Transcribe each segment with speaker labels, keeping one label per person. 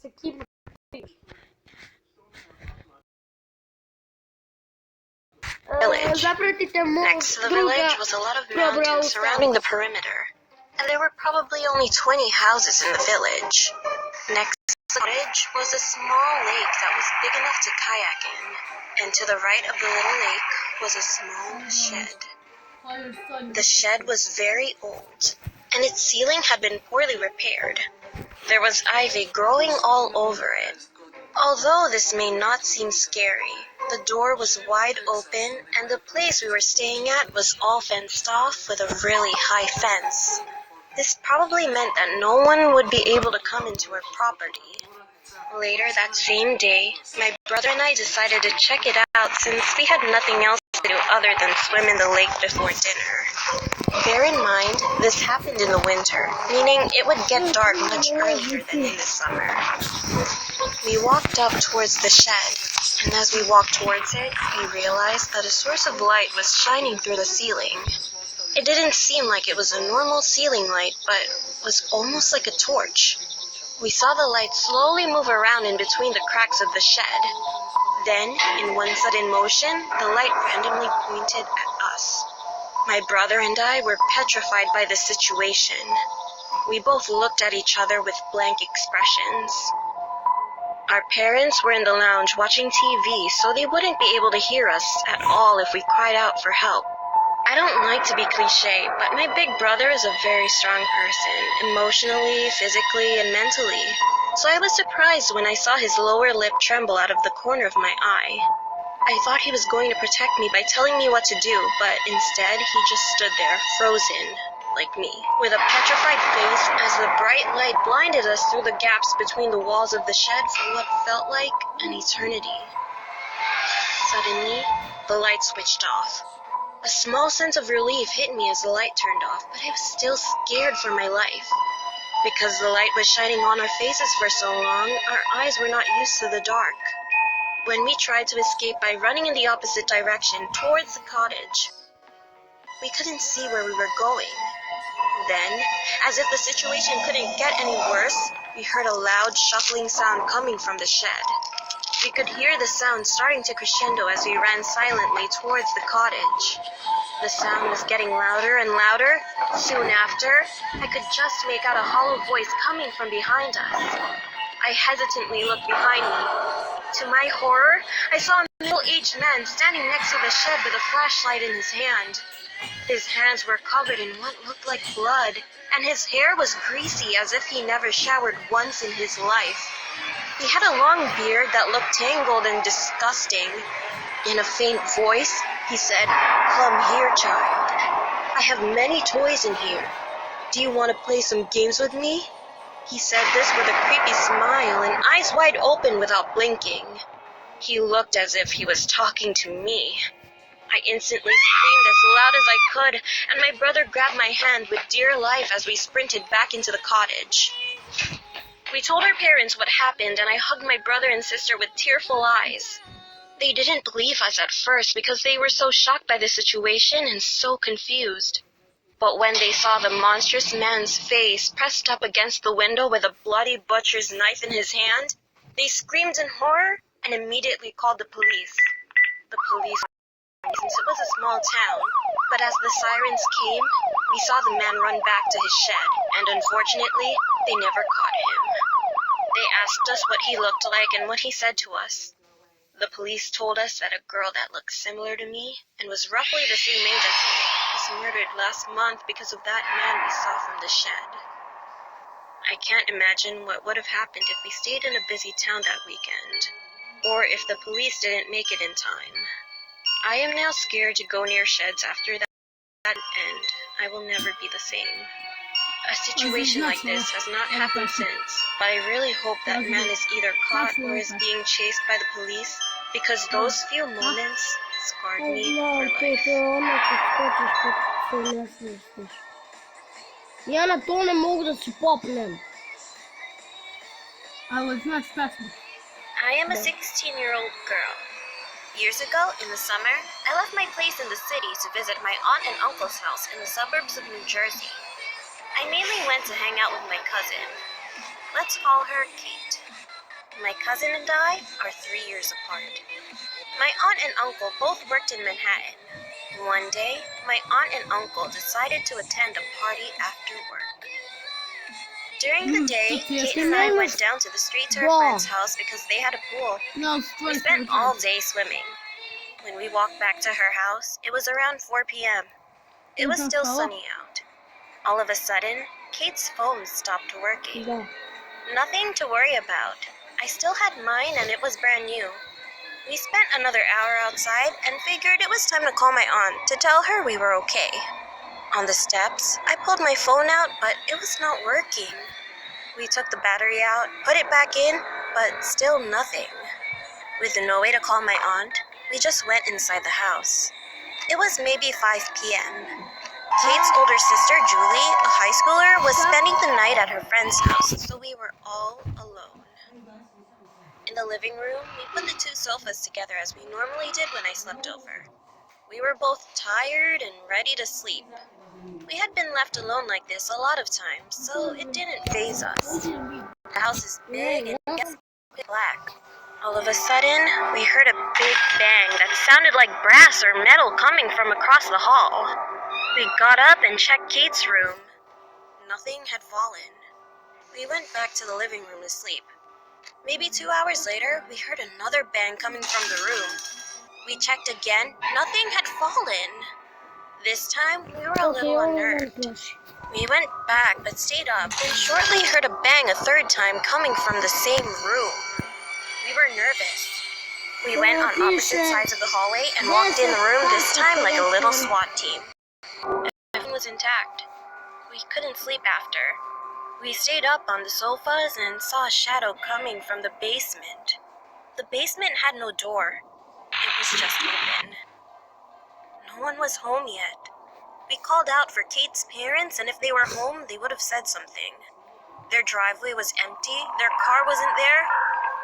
Speaker 1: Village. Next to the village was a lot of mountains surrounding the perimeter, and there were probably only 20 houses in the village. Next to the cottage was a small lake that was big enough to kayak in, and to the right of the little lake was a small shed. The shed was very old, and its ceiling had been poorly repaired. There was ivy growing all over it. Although this may not seem scary, the door was wide open and the place we were staying at was all fenced off with a really high fence. This probably meant that no one would be able to come into our property. Later that same day, my brother and I decided to check it out since we had nothing else to do other than swim in the lake before dinner. Bear in mind, this happened in the winter, meaning it would get dark much earlier than in the summer. We walked up towards the shed, and as we walked towards it, we realized that a source of light was shining through the ceiling. It didn't seem like it was a normal ceiling light, but was almost like a torch. We saw the light slowly move around in between the cracks of the shed. Then, in one sudden motion, the light randomly pointed at us. My brother and I were petrified by the situation. We both looked at each other with blank expressions. Our parents were in the lounge watching TV, so they wouldn't be able to hear us at all if we cried out for help. I don't like to be cliché, but my big brother is a very strong person, emotionally, physically, and mentally. So I was surprised when I saw his lower lip tremble out of the corner of my eye. I thought he was going to protect me by telling me what to do, but instead he just stood there, frozen, like me, with a petrified face as the bright light blinded us through the gaps between the walls of the shed for what felt like an eternity. Suddenly, the light switched off. A small sense of relief hit me as the light turned off, but I was still scared for my life. Because the light was shining on our faces for so long, our eyes were not used to the dark. When we tried to escape by running in the opposite direction towards the cottage, we couldn't see where we were going. Then, as if the situation couldn't get any worse, we heard a loud shuffling sound coming from the shed. We could hear the sound starting to crescendo as we ran silently towards the cottage. The sound was getting louder and louder. Soon after, I could just make out a hollow voice coming from behind us. I hesitantly looked behind me. To my horror, I saw a middle-aged man standing next to the shed with a flashlight in his hand. His hands were covered in what looked like blood, and his hair was greasy as if he never showered once in his life. He had a long beard that looked tangled and disgusting. In a faint voice, he said, "Come here, child. I have many toys in here. Do you want to play some games with me?" He said this with a creepy smile and eyes wide open without blinking. He looked as if he was talking to me. I instantly screamed as loud as I could, and my brother grabbed my hand with dear life as we sprinted back into the cottage. We told our parents what happened, and I hugged my brother and sister with tearful eyes. They didn't believe us at first because they were so shocked by the situation and so confused. But when they saw the monstrous man's face pressed up against the window with a bloody butcher's knife in his hand, they screamed in horror and immediately called the police. The police, since it was a small town, but as the sirens came, we saw the man run back to his shed, and unfortunately, they never caught him. They asked us what he looked like and what he said to us. The police told us that a girl that looked similar to me and was roughly the same age as me was murdered last month because of that man we saw from the shed. I can't imagine what would have happened if we stayed in a busy town that weekend, or if the police didn't make it in time. I am now scared to go near sheds after that, and I will never be the same. A situation like this has not happened since, but I really hope that man is either caught or is being chased by the police, because those few moments scarred me for life.
Speaker 2: Я на то не мога да си попнем. I was not stressful.
Speaker 1: I am a 16-year-old girl. Years ago, in the summer, I left my place in the city to visit my aunt and uncle's house in the suburbs of New Jersey. I mainly went to hang out with my cousin. Let's call her Kate. My cousin and I are 3 years apart. My aunt and uncle both worked in Manhattan. One day, my aunt and uncle decided to attend a party after work. During the day, Kate and I went down to the street to her friend's house because they had a pool. We spent all day swimming. When we walked back to her house, it was around 4 p.m. It was still sunny out. All of a sudden, Kate's phone stopped working. Nothing to worry about. I still had mine and it was brand new. We spent another hour outside and figured it was time to call my aunt to tell her we were okay. On the steps, I pulled my phone out, but it was not working. We took the battery out, put it back in, but still nothing. With no way to call my aunt, we just went inside the house. It was maybe 5 p.m. Kate's older sister, Julie, a high schooler, was spending the night at her friend's house, so we were all alone. In the living room, we put the 2 sofas together as we normally did when I slept over. We were both tired and ready to sleep. We had been left alone like this a lot of times, so it didn't faze us. The house is big and gets pitch black. All of a sudden, we heard a big bang that sounded like brass or metal coming from across the hall. We got up and checked Kate's room. Nothing had fallen. We went back to the living room to sleep. Maybe 2 hours later, we heard another bang coming from the room. We checked again. Nothing had fallen. This time, we were a little unnerved. We went back but stayed up and shortly heard a bang a third time coming from the same room. We were nervous. We went on opposite sides of the hallway and walked in the room this time like a little SWAT team. Everything was intact. We couldn't sleep after. We stayed up on the sofas and saw a shadow coming from the basement. The basement had no door. It was just open. No one was home yet. We called out for Kate's parents, and if they were home, they would have said something. Their driveway was empty. Their car wasn't there.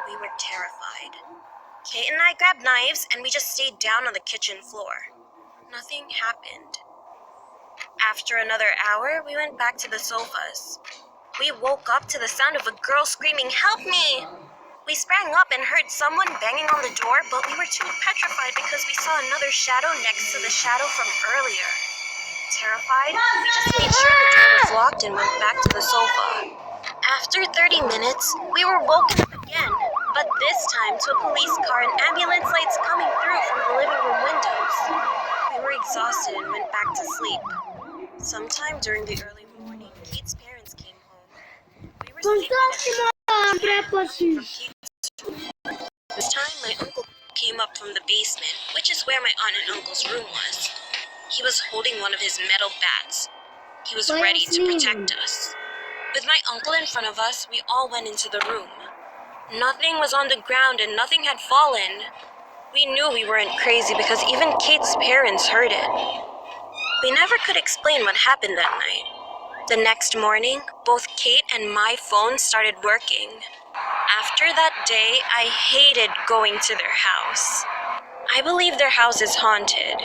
Speaker 1: We were terrified. Kate and I grabbed knives, and we just stayed down on the kitchen floor. Nothing happened. After another hour, we went back to the sofas. We woke up to the sound of a girl screaming, "Help me!" We sprang up and heard someone banging on the door, but we were too petrified because we saw another shadow next to the shadow from earlier. Terrified, we just made sure the door was locked and went back to the sofa. After 30 minutes, we were woken up again, but this time to a police car and ambulance lights coming through from the living room windows. We were exhausted and went back to sleep. Sometime during the early morning, Kate's parents came home. We were sleeping from Kate's room. This time, my uncle came up from the basement, which is where my aunt and uncle's room was. He was holding one of his metal bats. He was ready to protect us. With my uncle in front of us, we all went into the room. Nothing was on the ground and nothing had fallen. We knew we weren't crazy because even Kate's parents heard it. We never could explain what happened that night. The next morning, both Kate and my phone started working. After that day, I hated going to their house. I believe their house is haunted.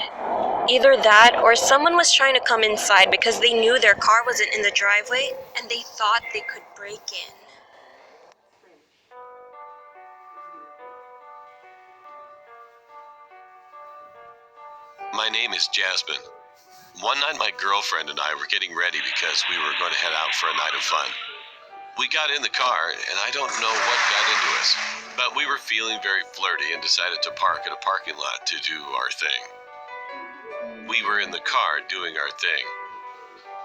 Speaker 1: Either that or someone was trying to come inside because they knew their car wasn't in the driveway and they thought they could break in.
Speaker 3: My name is Jasmine. One night my girlfriend and I were getting ready because we were going to head out for a night of fun. We got in the car and I don't know what got into us, but we were feeling very flirty and decided to park at a parking lot to do our thing. We were in the car doing our thing.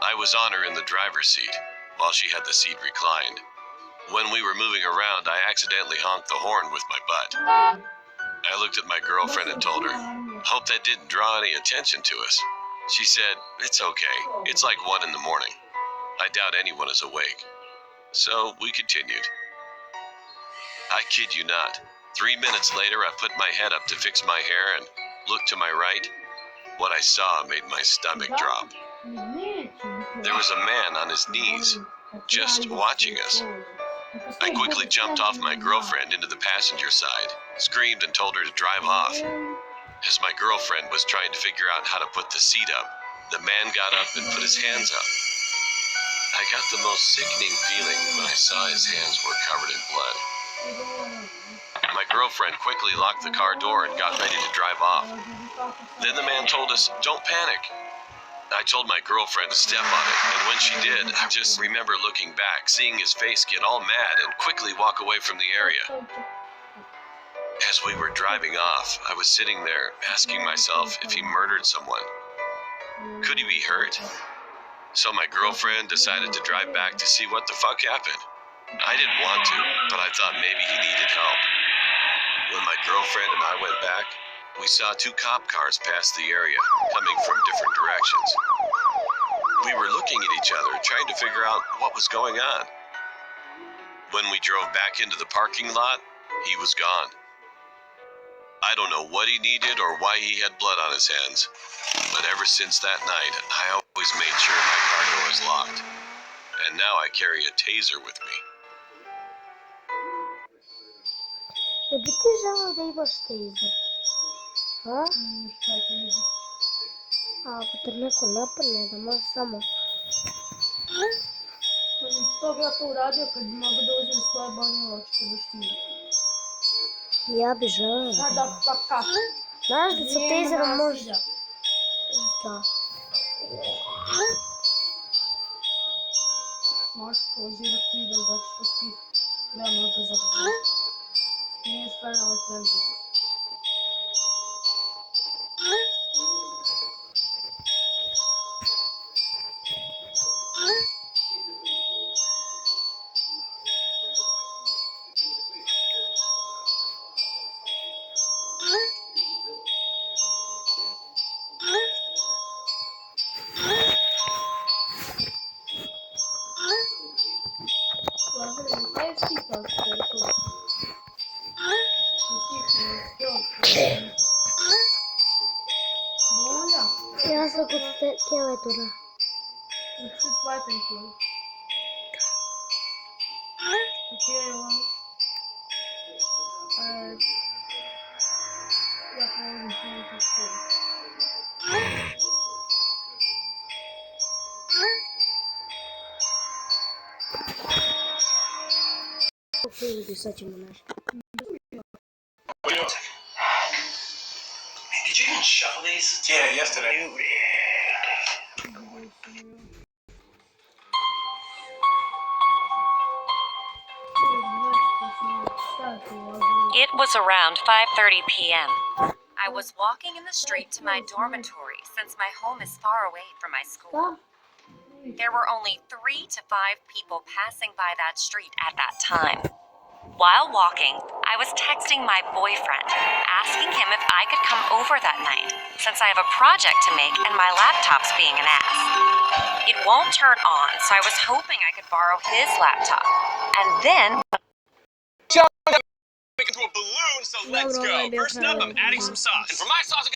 Speaker 3: I was on her in the driver's seat while she had the seat reclined. When we were moving around, I accidentally honked the horn with my butt. I looked at my girlfriend and told her, "Hope that didn't draw any attention to us." She said, "It's okay. It's like 1 in the morning. I doubt anyone is awake." So we continued. I kid you not. 3 minutes later, I put my head up to fix my hair and looked to my right. What I saw made my stomach drop. There was a man on his knees, just watching us. I quickly jumped off my girlfriend into the passenger side, screamed and told her to drive off. As my girlfriend was trying to figure out how to put the seat up, the man got up and put his hands up. I got the most sickening feeling when I saw his hands were covered in blood. My girlfriend quickly locked the car door and got ready to drive off. Then the man told us, "Don't panic." I told my girlfriend to step on it, and when she did, I just remember looking back, seeing his face get all mad and quickly walk away from the area. As we were driving off, I was sitting there asking myself if he murdered someone. Could he be hurt? So my girlfriend decided to drive back to see what the fuck happened. I didn't want to, but I thought maybe he needed help. When my girlfriend and I went back, we saw 2 cop cars pass the area, coming from different directions. We were looking at each other, trying to figure out what was going on. When we drove back into the parking lot, he was gone. I don't know what he needed or why he had blood on his hands, but ever since that night, I always made sure my car door was locked. And now I carry a taser with me.
Speaker 2: Bitti já dei bastante. Ha? Потрібно напевне, дома само.
Speaker 4: Что бы это радио, когда могу должен свой баню, что
Speaker 2: Я бежала.
Speaker 4: надо пока.
Speaker 2: Знаешь, за тейзером можешь... Да.
Speaker 4: Можешь положить видео, за что ты прямо забыл. Не справилась ленту.
Speaker 2: Я забыл клавиатуру.
Speaker 4: Чуть ватенькую. Окей, он. Я положу такой.
Speaker 2: Окей, писать ему наш.
Speaker 5: Did you even shuffle these? Yeah, yesterday.
Speaker 6: It was around 5:30 p.m. I was walking in the street to my dormitory since my home is far away from my school. There were only 3 to 5 people passing by that street at that time. While walking, I was texting my boyfriend, asking him if I could come over that night, since I have a project to make and my laptop's being an ass. It won't turn on, so I was hoping I could borrow his laptop. And then...
Speaker 5: Into a balloon, so let's go. First up, I'm adding some sauce. And for my sauce,